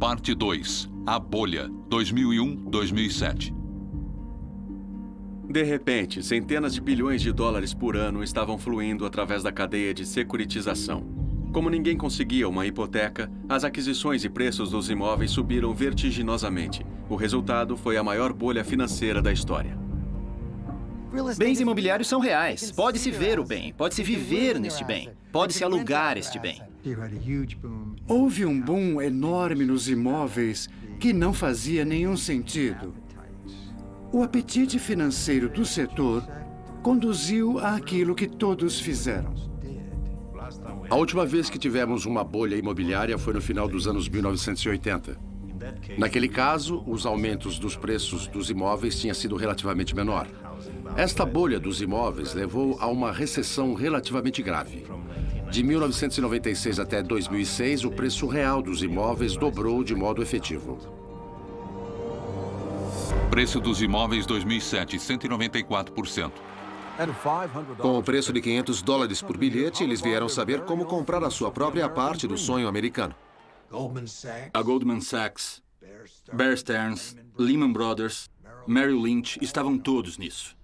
Parte 2. A Bolha, 2001-2007. De repente, centenas de bilhões de dólares por ano estavam fluindo através da cadeia de securitização. Como ninguém conseguia uma hipoteca, as aquisições e preços dos imóveis subiram vertiginosamente. O resultado foi a maior bolha financeira da história. Bens imobiliários são reais. Pode-se ver o bem, pode-se viver neste bem, pode-se alugar este bem. Houve um boom enorme nos imóveis que não fazia nenhum sentido. O apetite financeiro do setor conduziu àquilo que todos fizeram. A última vez que tivemos uma bolha imobiliária foi no final dos anos 1980. Naquele caso, os aumentos dos preços dos imóveis tinham sido relativamente menor. Esta bolha dos imóveis levou a uma recessão relativamente grave. De 1996 até 2006, o preço real dos imóveis dobrou de modo efetivo. Preço dos imóveis 2007, 194%. Com o preço de $500 por bilhete, eles vieram saber como comprar a sua própria parte do sonho americano. A Goldman Sachs, Bear Stearns, Lehman Brothers, Merrill Lynch estavam todos nisso.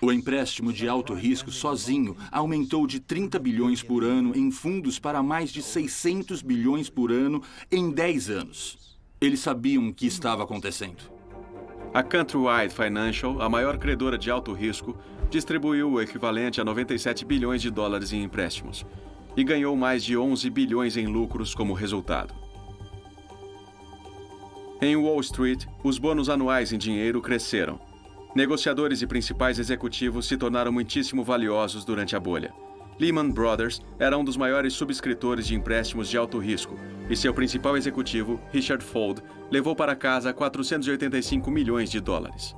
O empréstimo de alto risco sozinho aumentou de 30 bilhões por ano em fundos para mais de 600 bilhões por ano em 10 anos. Eles sabiam o que estava acontecendo. A Countrywide Financial, a maior credora de alto risco, distribuiu o equivalente a 97 bilhões de dólares em empréstimos e ganhou mais de 11 bilhões em lucros como resultado. Em Wall Street, os bônus anuais em dinheiro cresceram. Negociadores e principais executivos se tornaram muitíssimo valiosos durante a bolha. Lehman Brothers era um dos maiores subscritores de empréstimos de alto risco e seu principal executivo, Richard Fuld, levou para casa 485 milhões de dólares.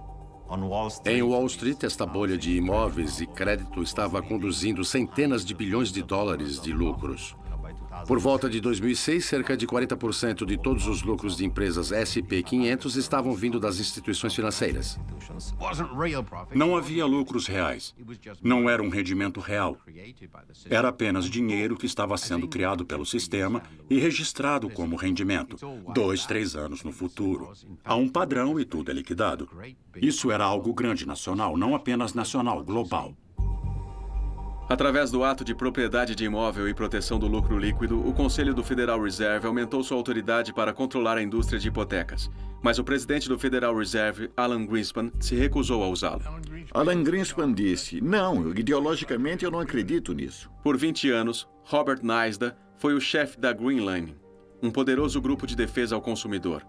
Em Wall Street, esta bolha de imóveis e crédito estava conduzindo centenas de bilhões de dólares de lucros. Por volta de 2006, cerca de 40% de todos os lucros de empresas S&P 500 estavam vindo das instituições financeiras. Não havia lucros reais. Não era um rendimento real. Era apenas dinheiro que estava sendo criado pelo sistema e registrado como rendimento, 2, 3 anos no futuro. Há um padrão e tudo é liquidado. Isso era algo grande nacional, não apenas nacional, global. Através do ato de propriedade de imóvel e proteção do lucro líquido, o Conselho do Federal Reserve aumentou sua autoridade para controlar a indústria de hipotecas. Mas o presidente do Federal Reserve, Alan Greenspan, se recusou a usá-lo. Alan Greenspan disse, não, ideologicamente eu não acredito nisso. Por 20 anos, Robert Naisda foi o chefe da Green Lending, um poderoso grupo de defesa ao consumidor.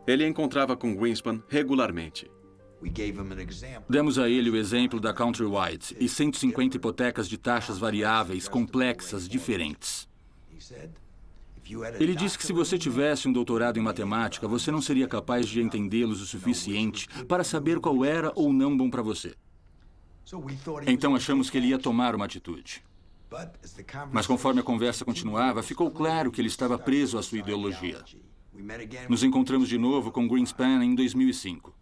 Ele encontrava com Greenspan regularmente. Demos a ele o exemplo da Countrywide e 150 hipotecas de taxas variáveis, complexas, diferentes. Ele disse que se você tivesse um doutorado em matemática, você não seria capaz de entendê-los o suficiente para saber qual era ou não bom para você. Então achamos que ele ia tomar uma atitude. Mas conforme a conversa continuava, ficou claro que ele estava preso à sua ideologia. Nos encontramos de novo com Greenspan em 2005.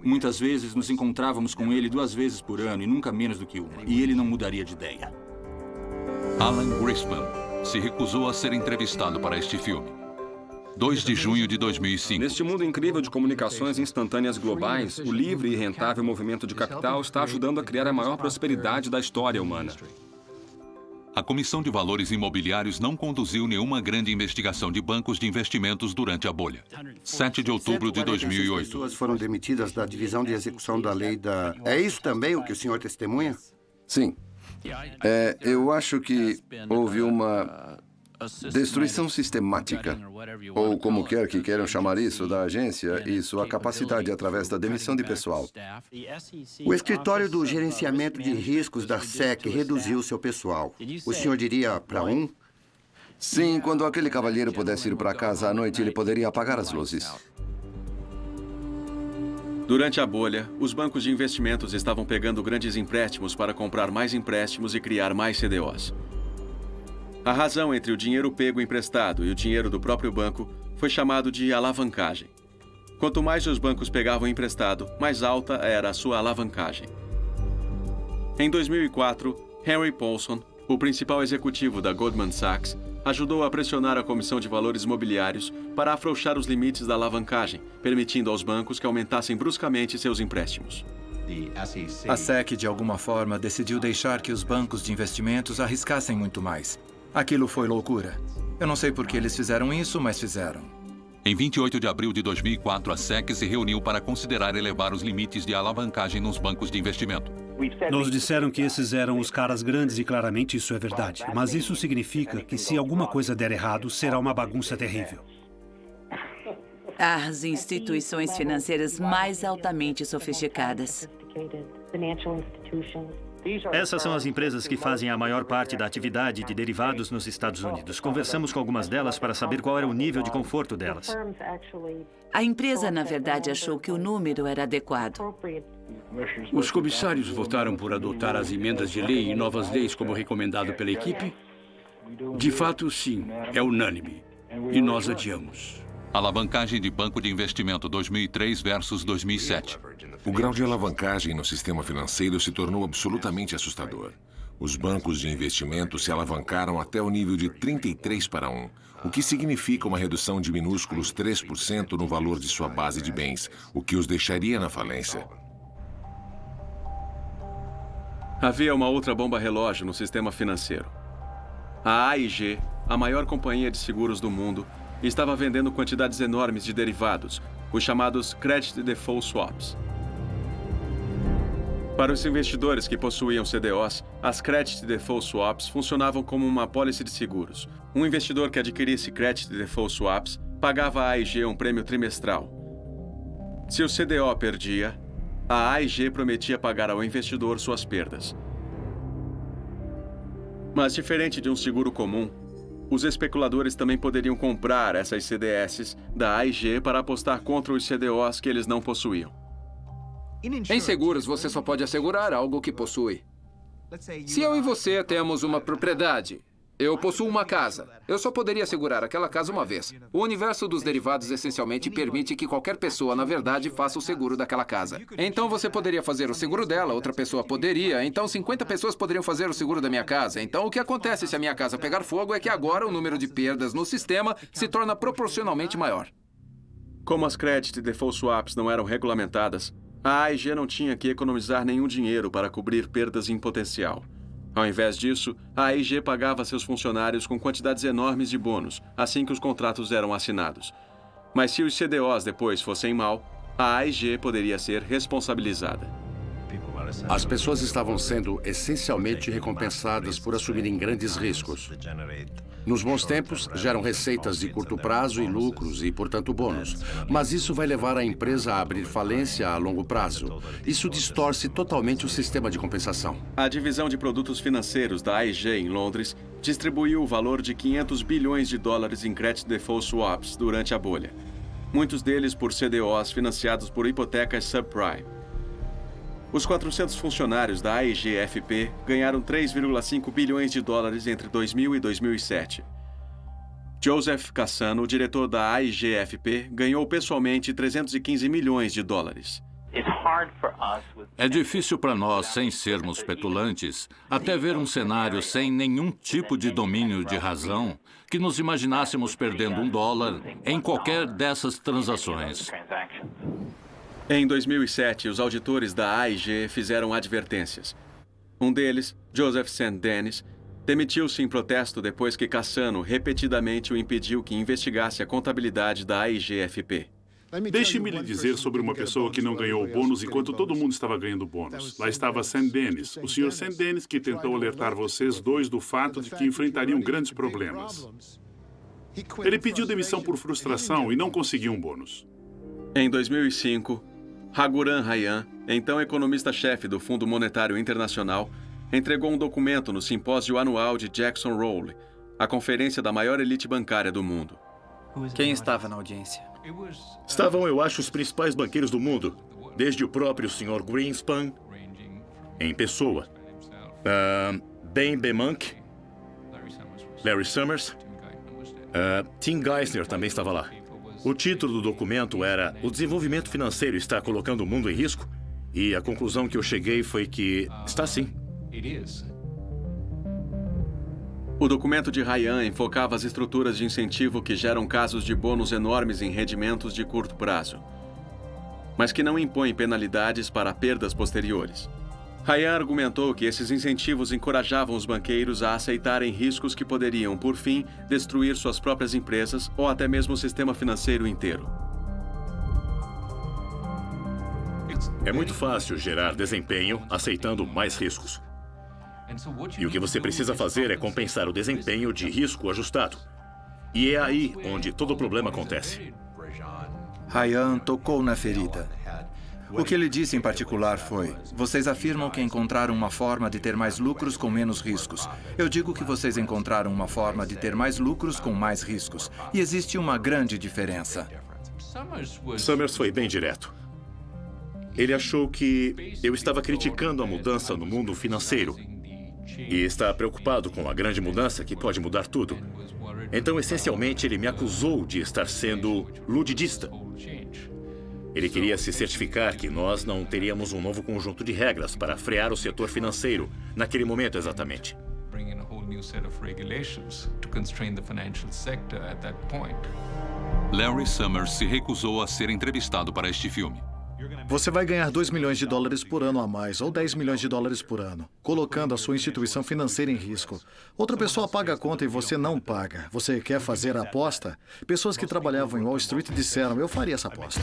Muitas vezes nos encontrávamos com ele 2 vezes por ano e nunca menos do que uma. E ele não mudaria de ideia. Alan Greenspan se recusou a ser entrevistado para este filme. 2 de junho de 2005. Neste mundo incrível de comunicações instantâneas globais, o livre e rentável movimento de capital está ajudando a criar a maior prosperidade da história humana. A Comissão de Valores Imobiliários não conduziu nenhuma grande investigação de bancos de investimentos durante a bolha. 7 de outubro de 2008. Pessoas foram demitidas da divisão de execução da lei da... É isso também o que o senhor testemunha? Sim. Eu acho que houve uma destruição sistemática, ou como quer que queiram chamar isso, da agência e sua capacidade através da demissão de pessoal. O escritório do gerenciamento de riscos da SEC reduziu seu pessoal. O senhor diria para um? Sim, quando aquele cavalheiro pudesse ir para casa à noite, ele poderia apagar as luzes. Durante a bolha, os bancos de investimentos estavam pegando grandes empréstimos para comprar mais empréstimos e criar mais CDOs. A razão entre o dinheiro pego emprestado e o dinheiro do próprio banco foi chamado de alavancagem. Quanto mais os bancos pegavam emprestado, mais alta era a sua alavancagem. Em 2004, Henry Paulson, o principal executivo da Goldman Sachs, ajudou a pressionar a Comissão de Valores Imobiliários para afrouxar os limites da alavancagem, permitindo aos bancos que aumentassem bruscamente seus empréstimos. A SEC, de alguma forma, decidiu deixar que os bancos de investimentos arriscassem muito mais. Aquilo foi loucura. Eu não sei por que eles fizeram isso, mas fizeram. Em 28 de abril de 2004, a SEC se reuniu para considerar elevar os limites de alavancagem nos bancos de investimento. Nos disseram que esses eram os caras grandes e claramente isso é verdade. Mas isso significa que se alguma coisa der errado, será uma bagunça terrível. As instituições financeiras mais altamente sofisticadas. Essas são as empresas que fazem a maior parte da atividade de derivados nos Estados Unidos. Conversamos com algumas delas para saber qual era o nível de conforto delas. A empresa, na verdade, achou que o número era adequado. Os comissários votaram por adotar as emendas de lei e novas leis como recomendado pela equipe? De fato, sim, é unânime. E nós adiamos. Alavancagem de banco de investimento 2003 versus 2007. O grau de alavancagem no sistema financeiro se tornou absolutamente assustador. Os bancos de investimento se alavancaram até o nível de 33:1, o que significa uma redução de minúsculos 3% no valor de sua base de bens, o que os deixaria na falência. Havia uma outra bomba relógio no sistema financeiro. A AIG, a maior companhia de seguros do mundo, estava vendendo quantidades enormes de derivados, os chamados Credit Default Swaps. Para os investidores que possuíam CDOs, as Credit Default Swaps funcionavam como uma apólice de seguros. Um investidor que adquirisse Credit Default Swaps pagava à AIG um prêmio trimestral. Se o CDO perdia, a AIG prometia pagar ao investidor suas perdas. Mas diferente de um seguro comum, os especuladores também poderiam comprar essas CDS da AIG para apostar contra os CDOs que eles não possuíam. Em seguros, você só pode assegurar algo que possui. Se eu e você temos uma propriedade, eu possuo uma casa, eu só poderia assegurar aquela casa uma vez. O universo dos derivados essencialmente permite que qualquer pessoa, na verdade, faça o seguro daquela casa. Então você poderia fazer o seguro dela, outra pessoa poderia, então 50 pessoas poderiam fazer o seguro da minha casa. Então o que acontece se a minha casa pegar fogo é que agora o número de perdas no sistema se torna proporcionalmente maior. Como as Credit Default Swaps não eram regulamentadas, a AIG não tinha que economizar nenhum dinheiro para cobrir perdas em potencial. Ao invés disso, a AIG pagava seus funcionários com quantidades enormes de bônus, assim que os contratos eram assinados. Mas se os CDOs depois fossem mal, a AIG poderia ser responsabilizada. As pessoas estavam sendo essencialmente recompensadas por assumirem grandes riscos. Nos bons tempos, geram receitas de curto prazo e lucros e, portanto, bônus. Mas isso vai levar a empresa a abrir falência a longo prazo. Isso distorce totalmente o sistema de compensação. A divisão de produtos financeiros da AIG em Londres distribuiu o valor de 500 bilhões de dólares em Credit Default Swaps durante a bolha. Muitos deles por CDOs financiados por hipotecas subprime. Os 400 funcionários da AIG-FP ganharam 3,5 bilhões de dólares entre 2000 e 2007. Joseph Cassano, diretor da AIG-FP, ganhou pessoalmente 315 milhões de dólares. É difícil para nós, sem sermos petulantes, até ver um cenário sem nenhum tipo de domínio de razão, que nos imaginássemos perdendo $1 em qualquer dessas transações. Em 2007, os auditores da AIG fizeram advertências. Um deles, Joseph St. Denis, demitiu-se em protesto depois que Cassano repetidamente o impediu que investigasse a contabilidade da AIG-FP. Deixe-me lhe dizer sobre uma pessoa que não ganhou o bônus enquanto todo mundo estava ganhando bônus. Lá estava St. Denis, o Sr. St. Denis, que tentou alertar vocês dois do fato de que enfrentariam grandes problemas. Ele pediu demissão por frustração e não conseguiu um bônus. Em 2005, Raghuram Rajan, então economista-chefe do Fundo Monetário Internacional, entregou um documento no simpósio anual de Jackson Hole, a conferência da maior elite bancária do mundo. Quem estava na audiência? Estavam, eu acho, os principais banqueiros do mundo, desde o próprio Sr. Greenspan, em pessoa, Ben Bernanke, Larry Summers, Tim Geithner também estava lá. O título do documento era "O desenvolvimento financeiro está colocando o mundo em risco?" E a conclusão que eu cheguei foi que está sim. O documento de Ryan enfocava as estruturas de incentivo que geram casos de bônus enormes em rendimentos de curto prazo, mas que não impõem penalidades para perdas posteriores. Ryan argumentou que esses incentivos encorajavam os banqueiros a aceitarem riscos que poderiam, por fim, destruir suas próprias empresas ou até mesmo o sistema financeiro inteiro. É muito fácil gerar desempenho aceitando mais riscos. E o que você precisa fazer é compensar o desempenho de risco ajustado. E é aí onde todo o problema acontece. Ryan tocou na ferida. O que ele disse em particular foi: vocês afirmam que encontraram uma forma de ter mais lucros com menos riscos. Eu digo que vocês encontraram uma forma de ter mais lucros com mais riscos. E existe uma grande diferença. Summers foi bem direto. Ele achou que eu estava criticando a mudança no mundo financeiro e está preocupado com a grande mudança que pode mudar tudo. Então, essencialmente, ele me acusou de estar sendo ludidista. Ele queria se certificar que nós não teríamos um novo conjunto de regras para frear o setor financeiro naquele momento exatamente. Larry Summers se recusou a ser entrevistado para este filme. Você vai ganhar 2 milhões de dólares por ano a mais, ou 10 milhões de dólares por ano, colocando a sua instituição financeira em risco. Outra pessoa paga a conta e você não paga. Você quer fazer a aposta? Pessoas que trabalhavam em Wall Street disseram: eu faria essa aposta.